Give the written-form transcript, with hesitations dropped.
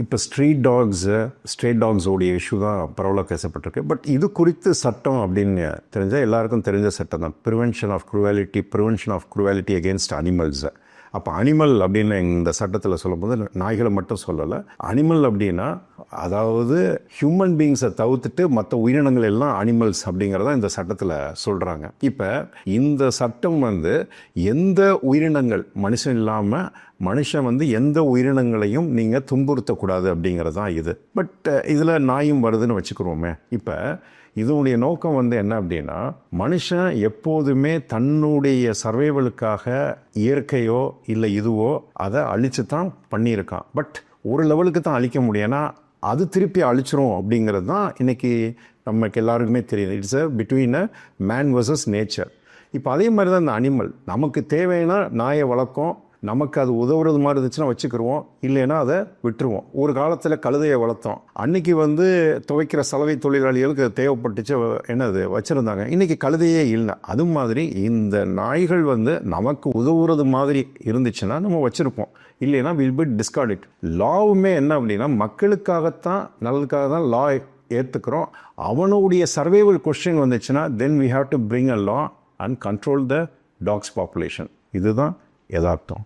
இப்போ street டாக்ஸோடைய issue தான் பரவலாக பேசப்பட்டிருக்கு. பட் இது குறித்து சட்டம் அப்படின்னு தெரிஞ்சால் எல்லாருக்கும் தெரிஞ்ச சட்டம் தான், prevention of cruelty against animals. அப்போ அனிமல் அப்படின்னு இந்த சட்டத்தில் சொல்லும்போது நாய்களை மட்டும் சொல்லலை. அனிமல் அப்படின்னா அதாவது ஹியூமன் பீயிங்ஸை தவிர்த்துட்டு மற்ற உயிரினங்கள் எல்லாம் அனிமல்ஸ் அப்படிங்கிறத இந்த சட்டத்தில் சொல்கிறாங்க. இப்போ இந்த சட்டம் எந்த உயிரினங்கள் மனுஷன் இல்லாமல் மனுஷன் எந்த உயிரினங்களையும் நீங்கள் துன்புறுத்தக்கூடாது அப்படிங்கிறது தான் இது. பட் இதில் நாயும் வருதுன்னு வச்சுக்கிறோமே. இப்போ இதனுடைய நோக்கம் என்ன அப்படின்னா, மனுஷன் எப்போதுமே தன்னுடைய சர்வைவலுக்காக இயற்கையோ இல்லை இதுவோ அதை அழிச்சு தான் பண்ணியிருக்கான். பட் ஒரு லெவலுக்கு தான் அழிக்க முடியும், ஏன்னா அது திருப்பி அழிச்சிரும் அப்படிங்கிறது தான் இன்றைக்கி நமக்கு எல்லாருக்குமே தெரியுது. It's between man versus nature. இப்போ அதே மாதிரி தான் இந்த அனிமல், நமக்கு தேவைன்னா நாயை வளர்க்கும், நமக்கு அது உதவுறது மாதிரி இருந்துச்சுன்னா வச்சுக்கிடுவோம், இல்லைன்னா அதை விட்டுருவோம். ஒரு காலத்தில் கழுதையை வளர்த்தோம், அன்றைக்கி துவைக்கிற சலவை தொழிலாளிகளுக்கு தேவைப்பட்டுச்சு, என்னது வச்சுருந்தாங்க. இன்றைக்கி கழுதையே இல்லை. அது மாதிரி இந்த நாய்கள் நமக்கு உதவுறது மாதிரி இருந்துச்சுன்னா நம்ம வச்சுருப்போம், இல்லைன்னா வில் பி டிஸ்கார்ட் இட். லாவுமே என்ன அப்படின்னா மக்களுக்காகத்தான், நல்லதுக்காக தான் லா ஏற்றுக்கிறோம். அவனுடைய சர்வைவல் கொஸ்டின் வந்துச்சுன்னா then we have to bring a law and control the dogs population. இதுதான் யதார்த்தம்.